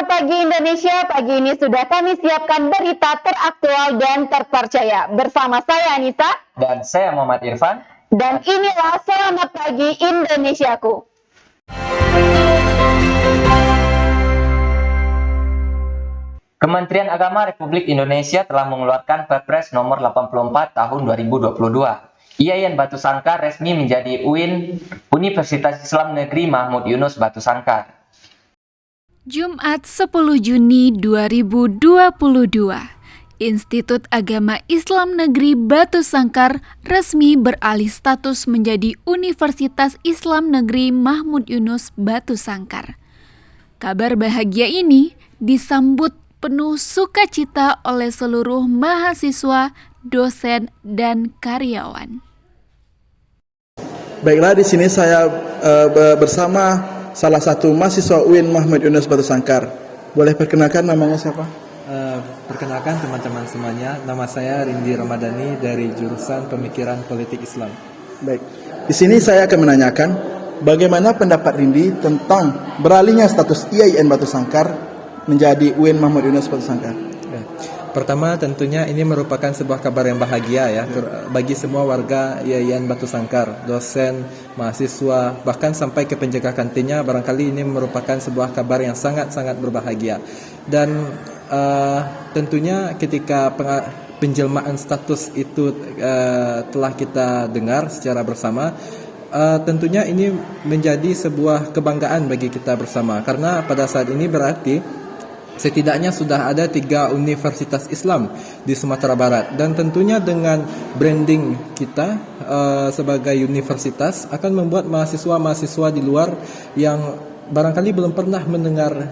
Selamat pagi Indonesia, pagi ini sudah kami siapkan berita teraktual dan terpercaya. Bersama saya Anissa. Dan saya Muhammad Irfan. Dan inilah Selamat Pagi Indonesiaku. Kementerian Agama Republik Indonesia telah mengeluarkan Perpres nomor 84 tahun 2022. IAIN Batu Sangkar resmi menjadi UIN Universitas Islam Negeri Mahmud Yunus Batu Sangkar. Jumat 10 Juni 2022, Institut Agama Islam Negeri Batu Sangkar resmi beralih status menjadi Universitas Islam Negeri Mahmud Yunus Batu Sangkar. Kabar bahagia ini disambut penuh sukacita oleh seluruh mahasiswa, dosen, dan karyawan. Baiklah, di sini saya bersama salah satu mahasiswa UIN Mahmud Yunus Batu Sangkar. Boleh perkenalkan namanya siapa? Perkenalkan teman-teman semuanya, nama saya Rindi Ramadhani dari jurusan Pemikiran Politik Islam. Baik, di sini saya akan menanyakan bagaimana pendapat Rindi tentang beralihnya status IAIN Batu Sangkar menjadi UIN Mahmud Yunus Batu Sangkar. Pertama, tentunya ini merupakan sebuah kabar yang bahagia ya bagi semua warga IAIN Batu Sangkar, dosen, mahasiswa, bahkan sampai ke penjaga kantinnya. Barangkali ini merupakan sebuah kabar yang sangat-sangat berbahagia. Dan tentunya ketika penjelmaan status itu telah kita dengar secara bersama, tentunya ini menjadi sebuah kebanggaan bagi kita bersama, karena pada saat ini berarti setidaknya sudah ada 3 universitas Islam di Sumatera Barat, dan tentunya dengan branding kita sebagai universitas akan membuat mahasiswa-mahasiswa di luar yang barangkali belum pernah mendengar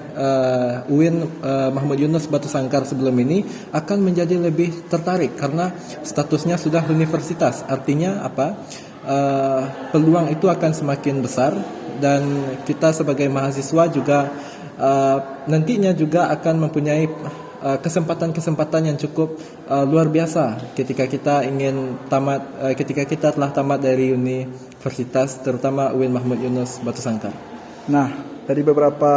UIN Mahmud Yunus Batu Sangkar sebelum ini akan menjadi lebih tertarik karena statusnya sudah universitas. Artinya apa? Peluang itu akan semakin besar, dan kita sebagai mahasiswa juga nantinya juga akan mempunyai kesempatan-kesempatan yang cukup luar biasa ketika kita ketika kita telah tamat dari universitas, terutama UIN Mahmud Yunus Batu Sangkar. Nah, dari beberapa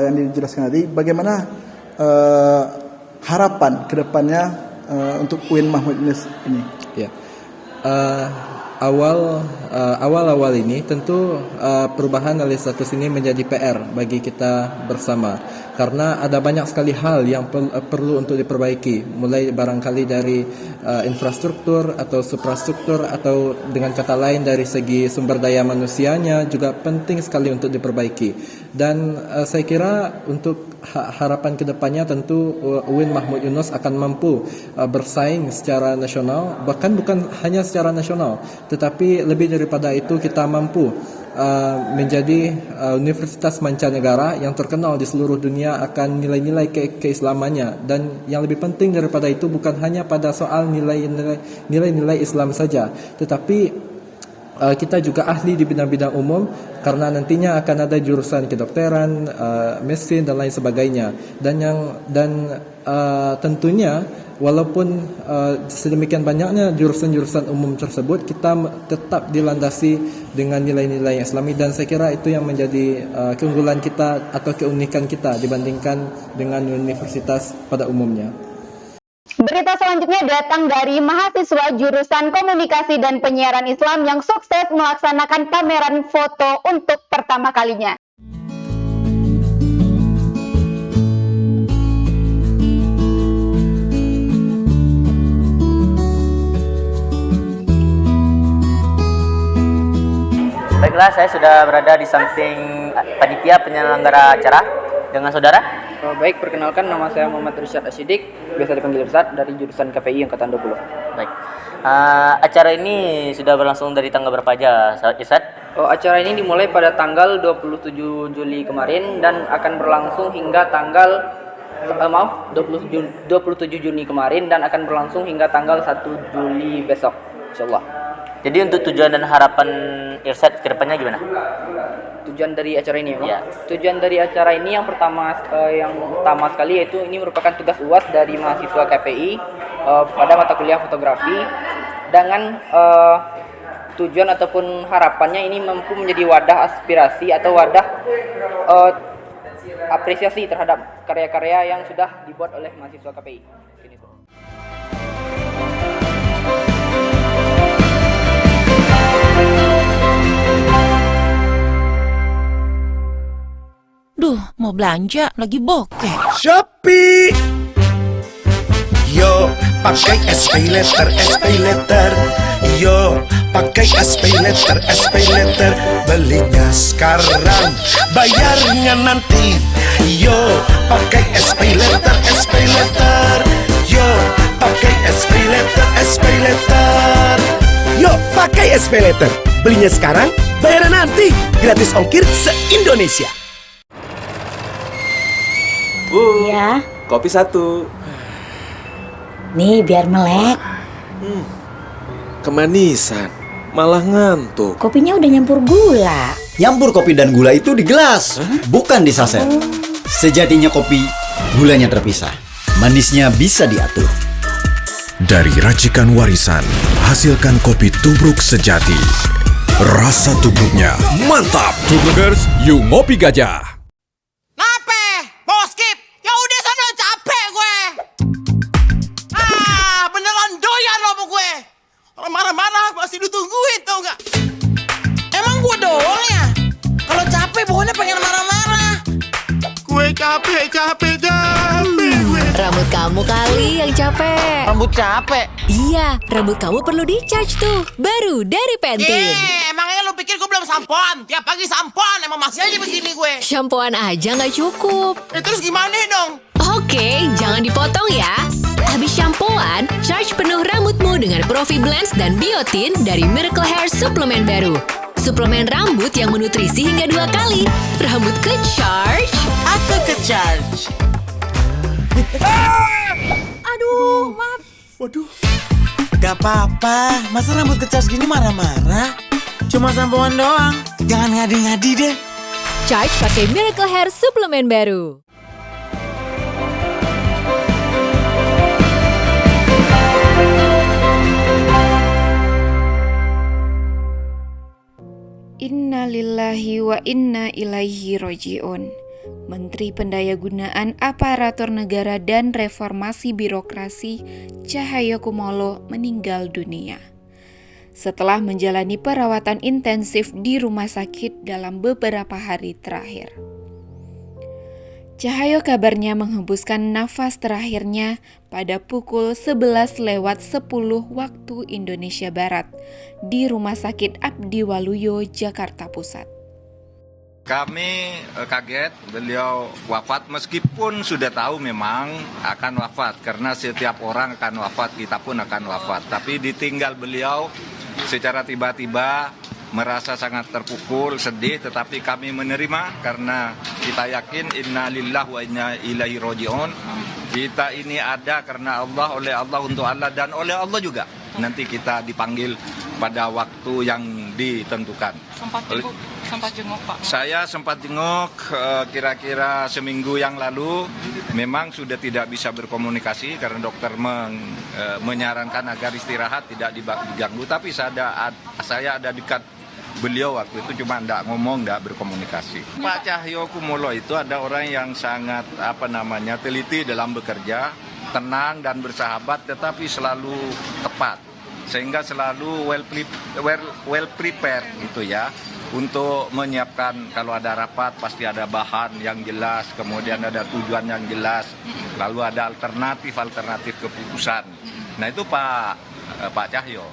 yang dijelaskan tadi, bagaimana harapan kedepannya untuk UIN Mahmud Yunus ini? Ya, awal ini tentu perubahan alih status ini menjadi PR bagi kita bersama, karena ada banyak sekali hal yang perlu untuk diperbaiki, mulai barangkali dari infrastruktur atau suprastruktur, atau dengan kata lain dari segi sumber daya manusianya juga penting sekali untuk diperbaiki. Dan saya kira untuk harapan kedepannya tentu UIN Mahmud Yunus akan mampu bersaing secara nasional, bahkan bukan hanya secara nasional, tetapi lebih daripada itu kita mampu menjadi universitas mancanegara yang terkenal di seluruh dunia akan nilai-nilai keislamannya. Dan yang lebih penting daripada itu bukan hanya pada soal nilai-nilai Islam saja, tetapi kita juga ahli di bidang-bidang umum, karena nantinya akan ada jurusan kedokteran, mesin dan lain sebagainya. Dan tentunya walaupun sedemikian banyaknya jurusan-jurusan umum tersebut, kita tetap dilandasi dengan nilai-nilai Islami, dan saya kira itu yang menjadi keunggulan kita atau keunikan kita dibandingkan dengan universitas pada umumnya. Berita selanjutnya datang dari mahasiswa jurusan Komunikasi dan Penyiaran Islam yang sukses melaksanakan pameran foto untuk pertama kalinya. Baiklah, saya sudah berada di samping panitia penyelenggara acara dengan saudara. Baik, perkenalkan, nama saya Muhammad Rishad Asyidik, biasa dipanggil Ustadz, dari jurusan KPI Angkatan 20. Baik. Acara ini sudah berlangsung dari tanggal berapa aja, Ustadz? Acara ini dimulai pada tanggal 27 Juli kemarin dan akan berlangsung hingga tanggal 27 Juni kemarin dan akan berlangsung hingga tanggal 1 Juli besok, insyaallah. Jadi untuk tujuan dan harapan Irsyad ke depannya gimana? Tujuan dari acara ini ya? Tujuan dari acara ini yang utama sekali yaitu ini merupakan tugas UAS dari mahasiswa KPI pada mata kuliah fotografi, dengan tujuan ataupun harapannya ini mampu menjadi wadah aspirasi atau wadah apresiasi terhadap karya-karya yang sudah dibuat oleh mahasiswa KPI. Ini tuh. Duh, mau belanja lagi bokeh. Shopee. Yo, pakai SP Letter. Yo, pakai SP Letter. Belinya sekarang, bayarnya nanti. Yo, pakai SP Letter. Yo, pakai SP Letter. Yo, pakai SP Letter. Belinya sekarang, bayarnya nanti. Gratis ongkir se-Indonesia. Bu, ya, Kopi 1. nih biar melek. Kemanisan, malah ngantuk. Kopinya udah nyampur gula. Nyampur kopi dan gula itu di gelas, bukan di saset. Sejatinya kopi, gulanya terpisah. Manisnya bisa diatur. Dari racikan warisan, hasilkan kopi tubruk sejati. Rasa tubruknya mantap. Tubrukers, yuk ngopi gajah. Mau skip? Ya udah sana, capek gue. Beneran doyan lo sama gue. Orang marah-marah masih ditungguin tau gak? Emang gue doang ya? Kalau capek pokoknya pengen marah-marah. Gue capek gue. Rambut kamu kali yang capek. Rambut capek? Iya, rambut kamu perlu di-charge tuh. Baru dari Pantene. Emangnya lo pikir gue belum sampoan? Tiap pagi sampoan, emang masih aja begini gue. Shampooan aja nggak cukup. Terus gimana dong? Oke, jangan dipotong ya. Habis shampooan, charge penuh rambutmu dengan Profi Blends dan Biotin dari Miracle Hair Suplemen baru. Suplemen rambut yang menutrisi hingga 2 kali. Rambut ke-charge. Aku ke-charge. Aduh, maaf. Waduh. Gak apa-apa, masa rambut ke-charge gini marah-marah? Cuma sampoan doang, jangan ngadi-ngadi deh. Charge pakai Miracle Hair Suplemen baru. Innalillahi wa inna ilaihi roji'un. Menteri Pendayagunaan Aparatur Negara dan Reformasi Birokrasi Cahyokumolo meninggal dunia setelah menjalani perawatan intensif di rumah sakit dalam beberapa hari terakhir. Cahyo kabarnya menghembuskan nafas terakhirnya pada pukul 11:10 waktu Indonesia Barat di Rumah Sakit Abdi Waluyo, Jakarta Pusat. Kami kaget beliau wafat meskipun sudah tahu memang akan wafat karena setiap orang akan wafat, kita pun akan wafat. Tapi ditinggal beliau secara tiba-tiba, merasa sangat terpukul, sedih, tetapi kami menerima karena kita yakin inna lillahi wa inna ilaihi roji'un. Kita ini ada karena Allah, oleh Allah, untuk Allah, dan oleh Allah juga. Nanti kita dipanggil pada waktu yang ditentukan. Sempat jenguk Pak? Saya sempat jenguk kira-kira seminggu yang lalu. Memang sudah tidak bisa berkomunikasi karena dokter menyarankan agar istirahat, tidak diganggu. Tapi saya ada dekat beliau waktu itu, cuma tidak ngomong, tidak berkomunikasi. Pak Cahyokumolo itu ada orang yang sangat teliti dalam bekerja, tenang dan bersahabat, tetapi selalu tepat, sehingga selalu well prepared gitu ya, untuk menyiapkan kalau ada rapat pasti ada bahan yang jelas, kemudian ada tujuan yang jelas, lalu ada alternatif keputusan. Nah itu Pak Cahyo.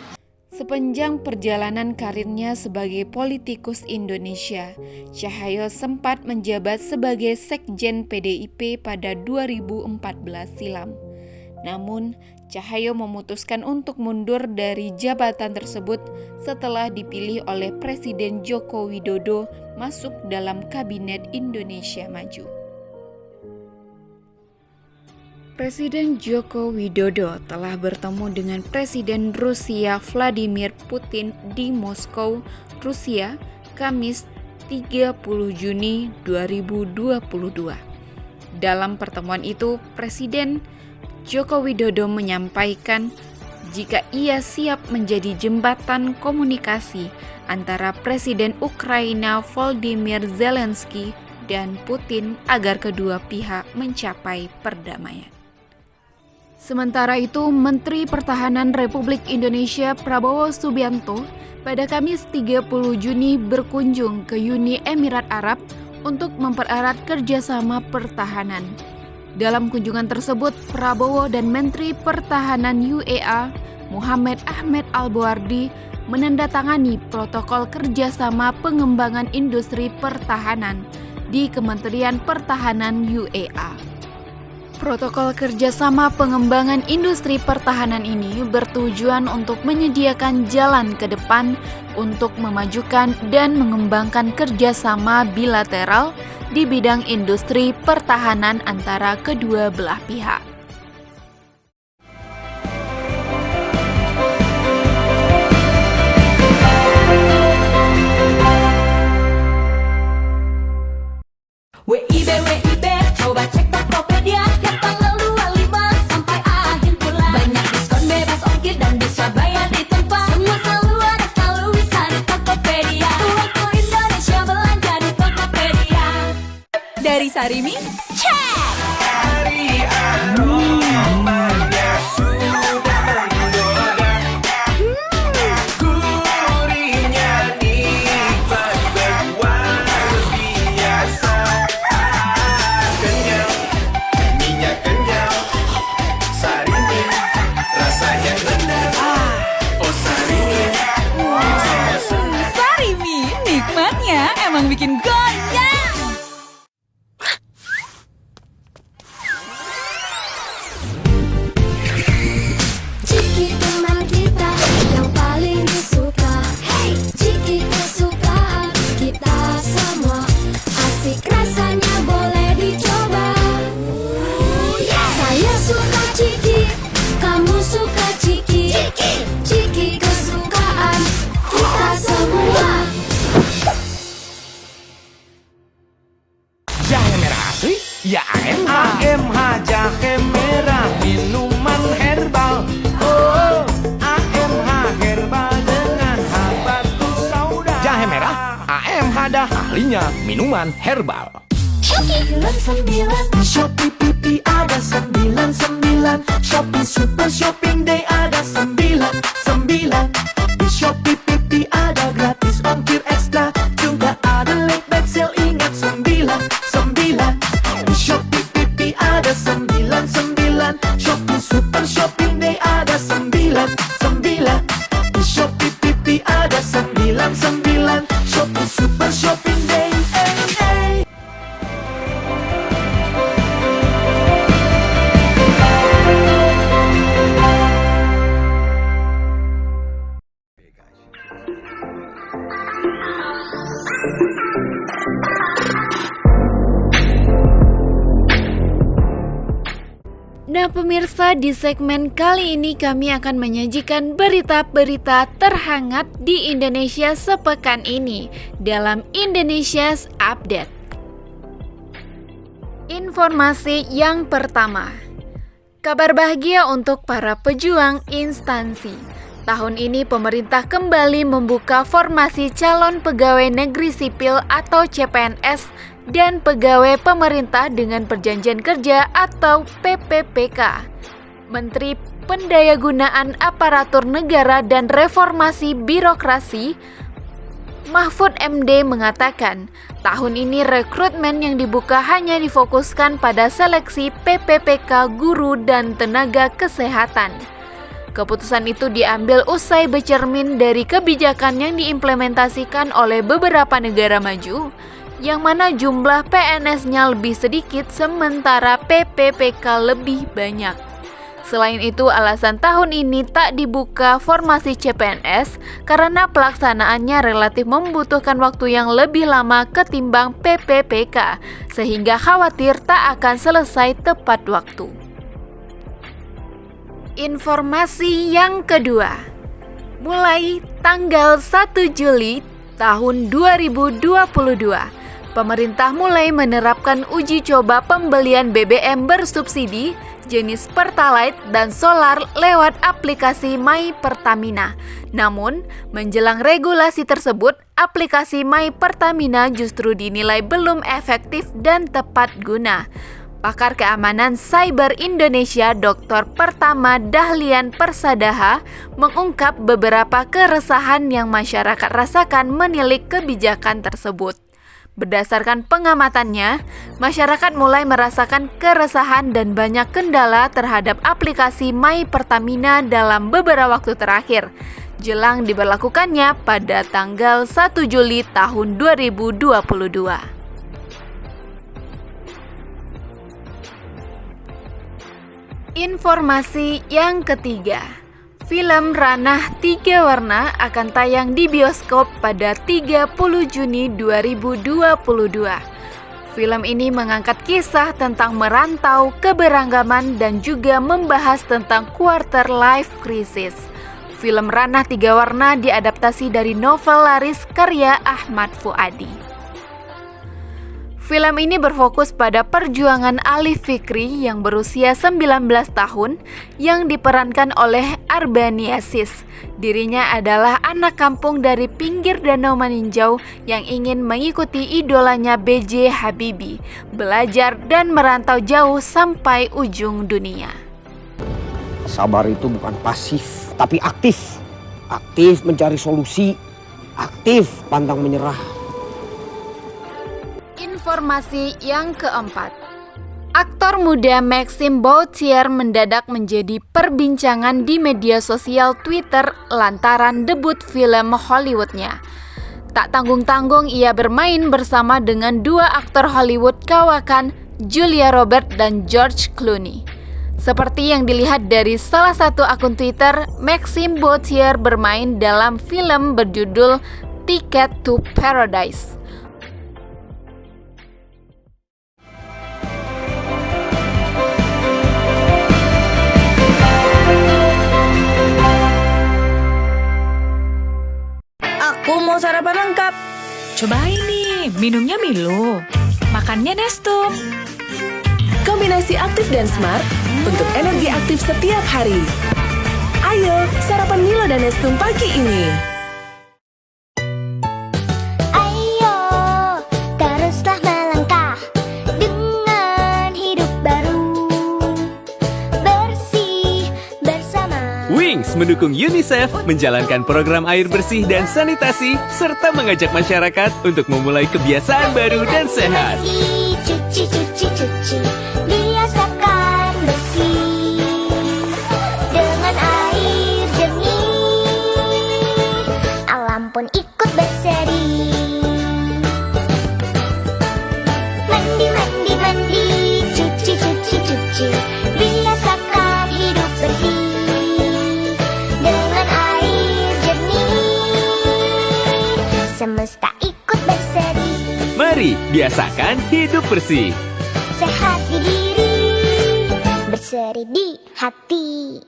Sepanjang perjalanan karirnya sebagai politikus Indonesia, Cahyo sempat menjabat sebagai Sekjen PDIP pada 2014 silam. Namun, Cahyo memutuskan untuk mundur dari jabatan tersebut setelah dipilih oleh Presiden Joko Widodo masuk dalam Kabinet Indonesia Maju. Presiden Joko Widodo telah bertemu dengan Presiden Rusia Vladimir Putin di Moskow, Rusia, Kamis 30 Juni 2022. Dalam pertemuan itu, Presiden Joko Widodo menyampaikan jika ia siap menjadi jembatan komunikasi antara Presiden Ukraina Volodymyr Zelensky dan Putin agar kedua pihak mencapai perdamaian. Sementara itu, Menteri Pertahanan Republik Indonesia Prabowo Subianto pada Kamis 30 Juni berkunjung ke Uni Emirat Arab untuk mempererat kerjasama pertahanan. Dalam kunjungan tersebut, Prabowo dan Menteri Pertahanan UEA Muhammad Ahmed Al-Boardi menandatangani protokol kerjasama pengembangan industri pertahanan di Kementerian Pertahanan UEA. Protokol kerjasama pengembangan industri pertahanan ini bertujuan untuk menyediakan jalan ke depan untuk memajukan dan mengembangkan kerjasama bilateral di bidang industri pertahanan antara kedua belah pihak. WIB, coba cek Tokopedia, lihat tanggal 25 sampai akhir bulan. Banyak diskon, bebas ongkir dan bisa bayar di tempat. Semua selalu bisa di Tokopedia. Waktu Indonesia belanja di Tokopedia. Dari Sarimi, cek! Hari aromanya sudah menggoda. Gurihnya nikmat berwarna biasa. Nikmatnya emang bikin goyang. Ciki teman kita yang paling disuka. Hey, Ciki kesukaan kita semua. Asik rasanya boleh dicoba. Saya suka Ciki, kamu suka Ciki. Ciki kesukaan kita semua. Jahe merah asli, ya AMH. AMH jahe merah, minuman herbal. Oh, AMH herbal dengan habatus sauda. Jahe merah, AMH dah ahlinya minuman herbal. Shopee Pipi ada 99. Shopee Super Shopping Day ada 99. Di Shopee Pipi ada gratis ongkir ekstra. Juga ada late back sale, ingat 99. Di Shopee Pipi ada 99. Shopee Super Shopping Day ada 99. Di Shopee Pipi ada 99. Shopee Super Shopping Day. Nah pemirsa, di segmen kali ini kami akan menyajikan berita-berita terhangat di Indonesia sepekan ini dalam Indonesia's Update. Informasi yang pertama, kabar bahagia untuk para pejuang instansi. Tahun ini pemerintah kembali membuka formasi calon pegawai negeri sipil atau CPNS dan pegawai pemerintah dengan perjanjian kerja atau PPPK. Menteri Pendayagunaan Aparatur Negara dan Reformasi Birokrasi Mahfud MD mengatakan, tahun ini rekrutmen yang dibuka hanya difokuskan pada seleksi PPPK guru dan tenaga kesehatan. Keputusan itu diambil usai bercermin dari kebijakan yang diimplementasikan oleh beberapa negara maju, yang mana jumlah PNS-nya lebih sedikit sementara PPPK lebih banyak. Selain itu, alasan tahun ini tak dibuka formasi CPNS karena pelaksanaannya relatif membutuhkan waktu yang lebih lama ketimbang PPPK, sehingga khawatir tak akan selesai tepat waktu. Informasi yang kedua, mulai tanggal 1 Juli tahun 2022, pemerintah mulai menerapkan uji coba pembelian BBM bersubsidi jenis Pertalite dan solar lewat aplikasi My Pertamina. Namun, menjelang regulasi tersebut, aplikasi My Pertamina justru dinilai belum efektif dan tepat guna. Pakar keamanan cyber Indonesia Dr. Pertama Dahlian Persadaha mengungkap beberapa keresahan yang masyarakat rasakan menilik kebijakan tersebut. Berdasarkan pengamatannya, masyarakat mulai merasakan keresahan dan banyak kendala terhadap aplikasi My Pertamina dalam beberapa waktu terakhir, jelang diberlakukannya pada tanggal 1 Juli tahun 2022. Informasi yang ketiga, film Ranah 3 Warna akan tayang di bioskop pada 30 Juni 2022. Film ini mengangkat kisah tentang merantau, keberagaman, dan juga membahas tentang quarter life crisis. Film Ranah 3 Warna diadaptasi dari novel laris karya Ahmad Fuadi. Film ini berfokus pada perjuangan Ali Fikri yang berusia 19 tahun yang diperankan oleh Arbani Aziz. Dirinya adalah anak kampung dari pinggir Danau Maninjau yang ingin mengikuti idolanya B.J. Habibie, belajar dan merantau jauh sampai ujung dunia. Sabar itu bukan pasif, tapi aktif. Aktif mencari solusi, aktif pantang menyerah. Informasi yang keempat, aktor muda Maxime Bautier mendadak menjadi perbincangan di media sosial Twitter lantaran debut film Hollywoodnya. Tak tanggung-tanggung ia bermain bersama dengan dua aktor Hollywood kawakan Julia Roberts dan George Clooney. Seperti yang dilihat dari salah satu akun Twitter, Maxime Bautier bermain dalam film berjudul Ticket to Paradise. Aku mau sarapan lengkap. Cobain nih, minumnya Milo, makannya Nestum. Kombinasi aktif dan smart untuk energi aktif setiap hari. Ayo, sarapan Milo dan Nestum pagi ini. Ayo, teruslah melangkah dengan hidup baru. Bersih bersama. Wings mendukung UNICEF menjalankan program air bersih dan sanitasi serta mengajak masyarakat untuk memulai kebiasaan baru dan sehat. Cuci, cuci, cuci, biasakan bersih dengan air jernih. Alam pun ikut berseri. Mandi, mandi, mandi, cuci, cuci, cuci, biasakan hidup bersih. Semesta ikut berseri. Mari biasakan hidup bersih. Sehat di diri, berseri di hati.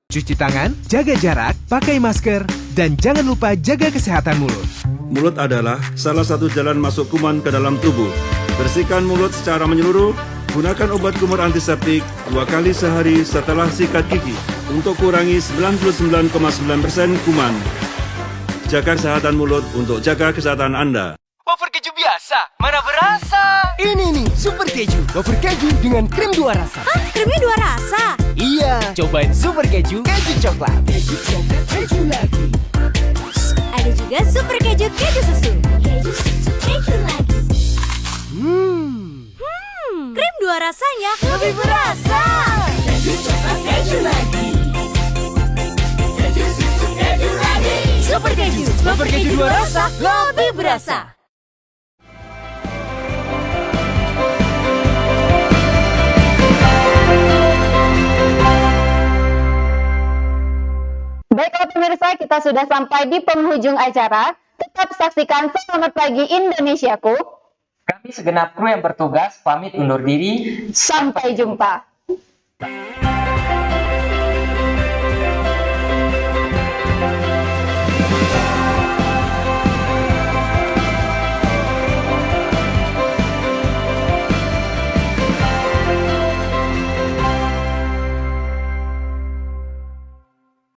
Cuci tangan, jaga jarak, pakai masker, dan jangan lupa jaga kesehatan mulut. Mulut adalah salah satu jalan masuk kuman ke dalam tubuh. Bersihkan mulut secara menyeluruh. Gunakan obat kumur antiseptik 2 kali sehari setelah sikat gigi untuk kurangi 99,9% kuman. Jaga kesehatan mulut untuk jaga kesehatan Anda. Wafer keju biasa, mana berasa? Ini nih, super keju. Wafer keju dengan krim 2 rasa. Hah, krimnya 2 rasa? Iya, cobain super keju, keju coklat. Keju coklat, keju lagi. Ada juga super keju, keju susu. Keju susu, keju lagi. Krim 2 rasanya lebih berasa. Keju coklat, keju lagi. Keju susu, keju lagi. Super keju, wafer keju 2 rasa, lebih berasa. Baiklah pemirsa, kita sudah sampai di penghujung acara. Tetap saksikan Selamat Pagi Indonesiaku. Kami segenap kru yang bertugas pamit undur diri. Sampai jumpa.